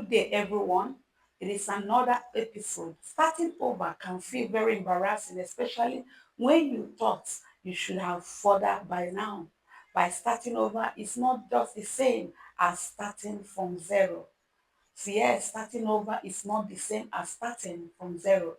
Good day, everyone. It is another episode. Starting over can feel very embarrassing, especially when you thought you should have further by now. By starting over, it's not just the same as starting from zero. So yes, starting over is not the same as starting from zero.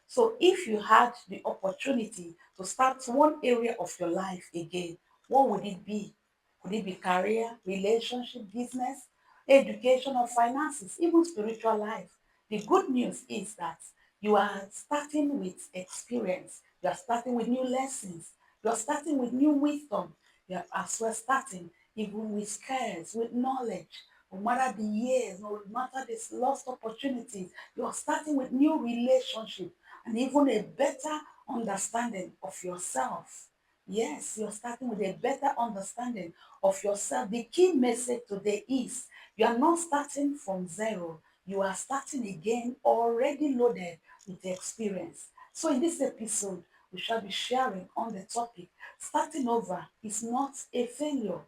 So if you had the opportunity to start one area of your life again, what would it be? Could it be career, relationship, business, education, or finances, even spiritual life? The good news is that you are starting with experience. You are starting with new lessons. You are starting with new wisdom. You are as well starting even with skills, with knowledge. No matter the years, no matter the lost opportunities, you are starting with new relationship and even a better understanding of yourself. Yes, you're starting with a better understanding of yourself. The key message today is you are not starting from zero. You are starting again already loaded with experience. So in this episode, we shall be sharing on the topic starting over is not a failure.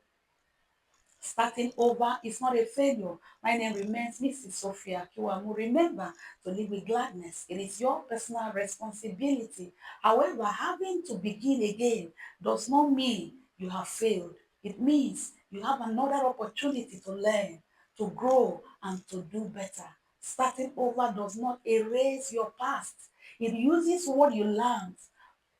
Starting over is not a failure. My name remains Mrs. Sophia Kiwamu. Remember to live with gladness. It is your personal responsibility. However, having to begin again does not mean you have failed. It means you have another opportunity to learn, to grow, and to do better. Starting over does not erase your past. It uses what you learned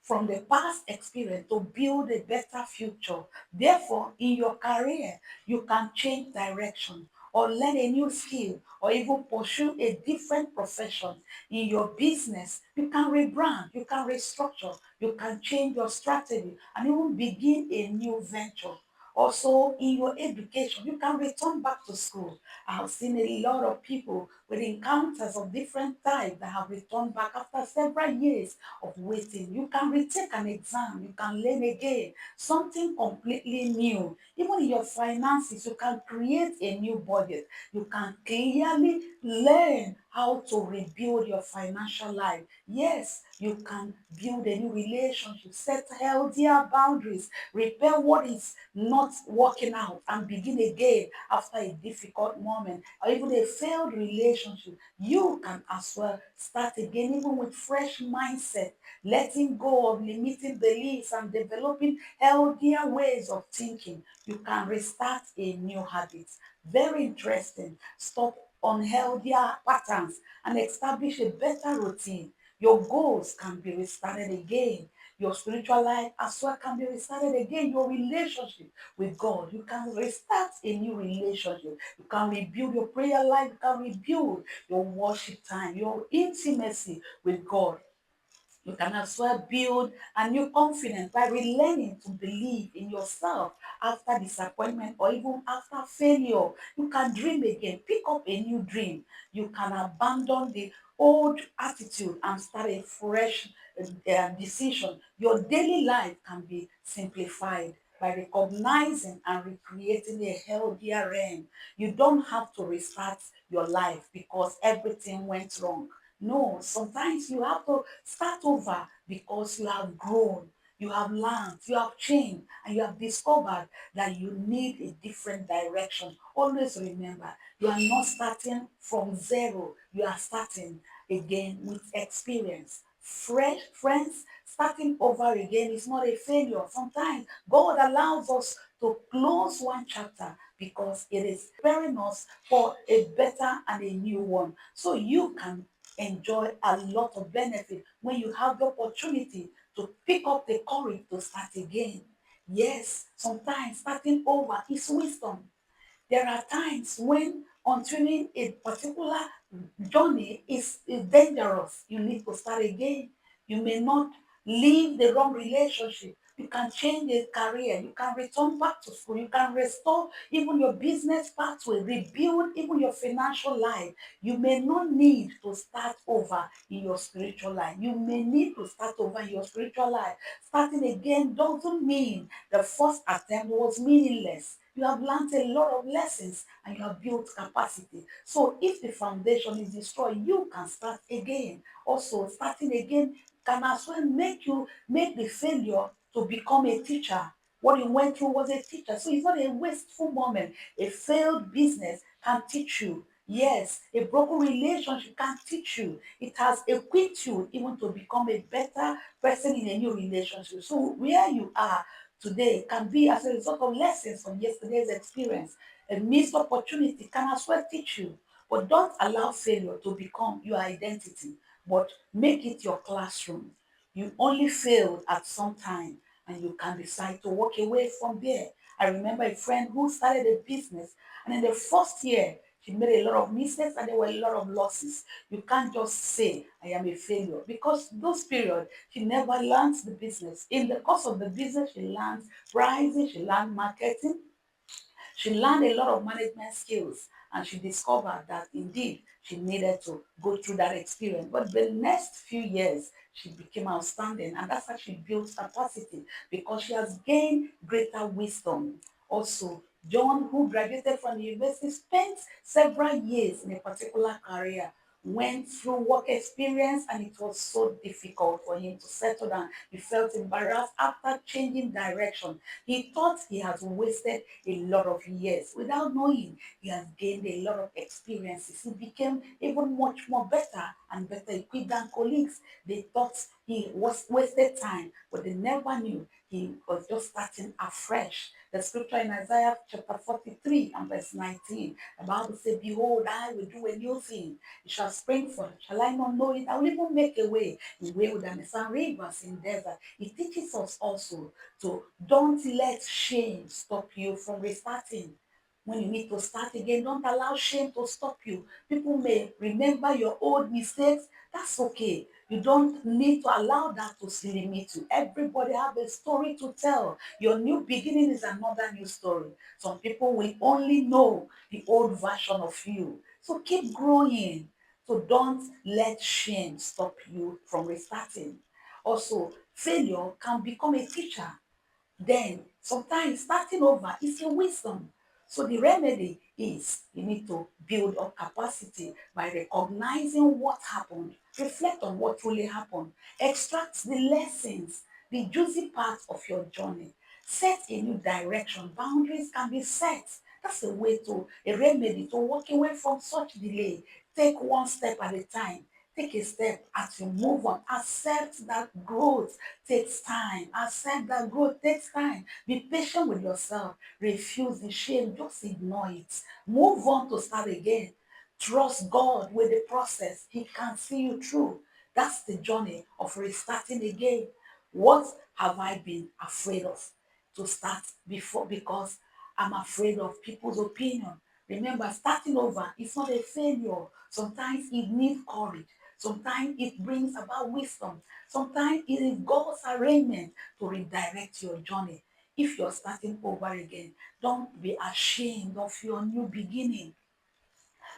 from the past experience to build a better future. Therefore, in your career, you can change direction or learn a new skill or even pursue a different profession. In your business, you can rebrand, you can restructure, you can change your strategy and even begin a new venture. Also, in your education, you can return back to school. I have seen a lot of people with encounters of different types that have returned back after several years of waiting. You can retake an exam, you can learn again, something completely new. Even in your finances, you can create a new budget. You can clearly learn how to rebuild your financial life. Yes, you can build a new relationship, set healthier boundaries, repair what is not working out, and begin again after a difficult moment or even a failed relationship. You can as well start again, even with fresh mindset, letting go of limiting beliefs and developing healthier ways of thinking. You can restart a new habit. Very interesting. Stop unhealthier patterns and establish a better routine. Your goals can be restarted again. Your spiritual life as well can be restarted again. Your relationship with God, you can restart a new relationship. You can rebuild your prayer life. You can rebuild your worship time, your intimacy with God. You can as well build a new confidence by relearning to believe in yourself after disappointment or even after failure. You can dream again, pick up a new dream. You can abandon the old attitude and start a fresh decision. Your daily life can be simplified by recognizing and recreating a healthier realm. You don't have to restart your life because everything went wrong. No, sometimes you have to start over because you have grown, you have learned, you have changed, and you have discovered that you need a different direction. Always remember, you are not starting from zero, you are starting again with experience. Fresh friends, starting over again is not a failure. Sometimes God allows us to close one chapter because it is preparing us for a better and a new one. So you can enjoy a lot of benefit when you have the opportunity to pick up the courage to start again. Yes, sometimes starting over is wisdom. There are times when continuing a particular journey is dangerous. You need to start again. You may not leave the wrong relationship. You can change a career. You can return back to school. You can restore even your business pathway, rebuild even your financial life. You may not need to start over in your spiritual life. You may need to start over in your spiritual life. Starting again doesn't mean the first attempt was meaningless. You have learned a lot of lessons and you have built capacity. So if the foundation is destroyed, you can start again. Also, starting again can as well make the failure to become a teacher. What you went through was a teacher. So it's not a wasteful moment. A failed business can teach you. Yes, a broken relationship can teach you. It has equipped you even to become a better person in a new relationship. So where you are today can be as a result of lessons from yesterday's experience. A missed opportunity can as well teach you. But don't allow failure to become your identity, but make it your classroom. You only failed at some time and you can decide to walk away from there. I remember a friend who started a business, and in the first year, she made a lot of mistakes and there were a lot of losses. You can't just say, I am a failure, because those periods, she never learned the business. In the course of the business, she learned pricing, she learned marketing, she learned a lot of management skills, and she discovered that indeed she needed to go through that experience. But the next few years, she became outstanding, and that's how she built capacity because she has gained greater wisdom. Also, John, who graduated from the university, spent several years in a particular career, went through work experience, and it was so difficult for him to settle down. He felt embarrassed after changing direction. He thought he has wasted a lot of years without knowing he has gained a lot of experiences. He became even much more better and better equipped than colleagues. They thought he was wasted time, but they never knew he was just starting afresh. The scripture in Isaiah chapter 43 and verse 19, the Bible says, behold, I will do a new thing. It shall spring forth. Shall I not know it? I will even make a way in wilderness and rivers in desert. It teaches us also to don't let shame stop you from restarting. When you need to start again, don't allow shame to stop you. People may remember your old mistakes. That's okay. You don't need to allow that to limit you. Everybody have a story to tell. Your new beginning is another new story. Some people will only know the old version of you. So keep growing. So don't let shame stop you from restarting. Also, failure can become a teacher. Then sometimes starting over is a wisdom. So the remedy is you need to build up capacity by recognizing what happened, reflect on what truly happened, extract the lessons, the juicy parts of your journey, set a new direction. Boundaries can be set. That's a way to a remedy to walk away from such delay. Take one step at a time. Take a step as you move on. Accept that growth takes time. Accept that growth takes time. Be patient with yourself. Refuse the shame. Just ignore it. Move on to start again. Trust God with the process. He can see you through. That's the journey of restarting again. What have I been afraid of to start before? Because I'm afraid of people's opinion. Remember, starting over is not a failure. Sometimes it needs courage. Sometimes it brings about wisdom. Sometimes it is God's arrangement to redirect your journey. If you're starting over again, don't be ashamed of your new beginning.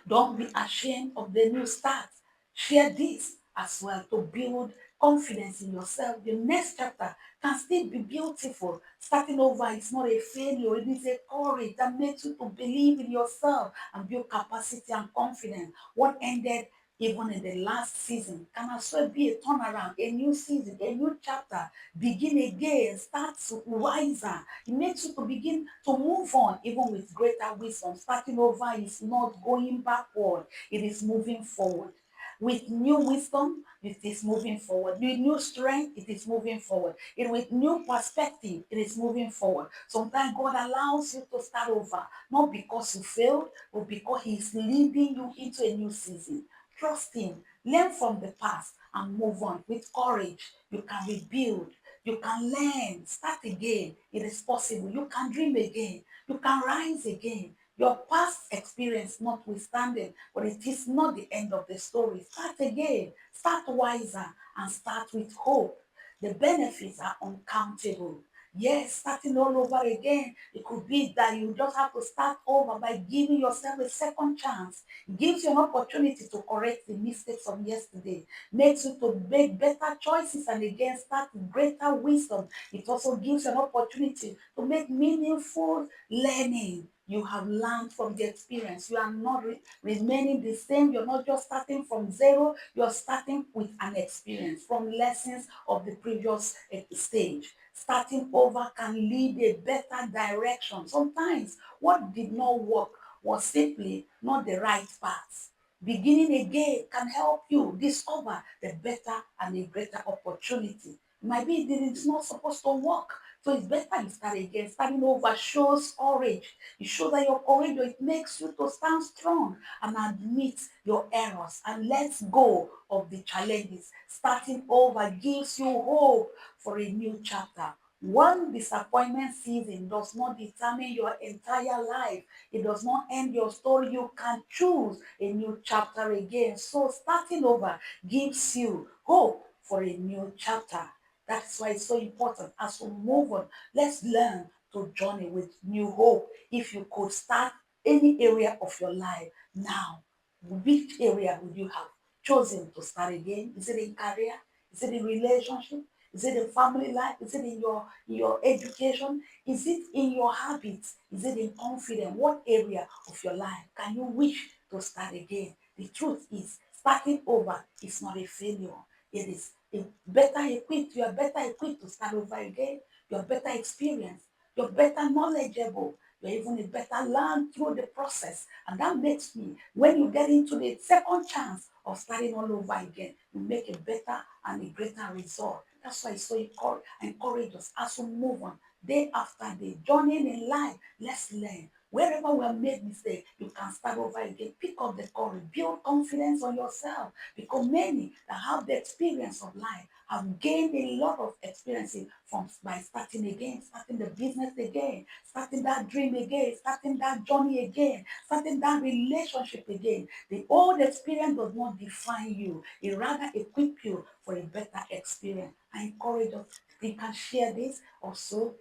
Don't be ashamed of the new start. Share this as well to build confidence in yourself. The next chapter can still be beautiful. Starting over is not a failure, it is a courage that makes you to believe in yourself and build capacity and confidence. What ended even in the last season can as well be a turnaround, a new season, a new chapter. Begin again, start wiser. It makes you to begin to move on, even with greater wisdom. Starting over is not going backward, it is moving forward. With new wisdom, it is moving forward. With new strength, it is moving forward. And with new perspective, it is moving forward. Sometimes God allows you to start over, not because you failed, but because He is leading you into a new season. Trust Him, learn from the past, and move on with courage. You can rebuild, you can learn, start again. It is possible. You can dream again, you can rise again. Your past experience notwithstanding, but it is not the end of the story. Start again, start wiser, and start with hope. The benefits are uncountable. Yes, starting all over again. It could be that you just have to start over by giving yourself a second chance. It gives you an opportunity to correct the mistakes of yesterday, makes you to make better choices, and again start with greater wisdom. It also gives you an opportunity to make meaningful learning. You have learned from the experience. You are not remaining the same. You're not just starting from zero. You're starting with an experience from lessons of the previous stage. Starting over can lead a better direction. Sometimes what did not work was simply not the right path. Beginning again can help you discover the better and a greater opportunity. It might be that it's not supposed to work. So it's better you start again. Starting over shows courage. It shows that you're courageous. It makes you to stand strong and admit your errors and let go of the challenges. Starting over gives you hope for a new chapter. One disappointment season does not determine your entire life. It does not end your story. You can choose a new chapter again. So starting over gives you hope for a new chapter. That's why it's so important as we move on. Let's learn to journey with new hope. If you could start any area of your life now, which area would you have chosen to start again? Is it in career? Is it in relationship? Is it in family life? Is it in your education? Is it in your habits? Is it in confidence? What area of your life can you wish to start again? The truth is, starting over is not a failure. It is a better equipped. You are better equipped to start over again. You are better experienced. You're better knowledgeable. You're even a better learn through the process. And that makes me, when you get into the second chance of starting all over again, you make a better and a greater result. That's why it's so encourage us as we move on day after day, journeying in life. Let's learn. Wherever we have made mistakes, you can start over again. Pick up the courage, build confidence on yourself. Because many that have the experience of life have gained a lot of experiences from by starting again, starting the business again, starting that dream again, starting that journey again, starting that relationship again. The old experience does not define you, it rather equip you for a better experience. I encourage us, you can share this also,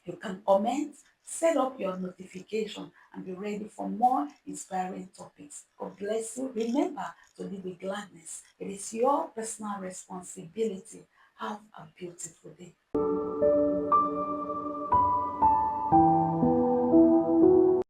you can comment, set up your notification, and be ready for more inspiring topics. God bless you. Remember to live with gladness. It is your personal responsibility. Have a beautiful day.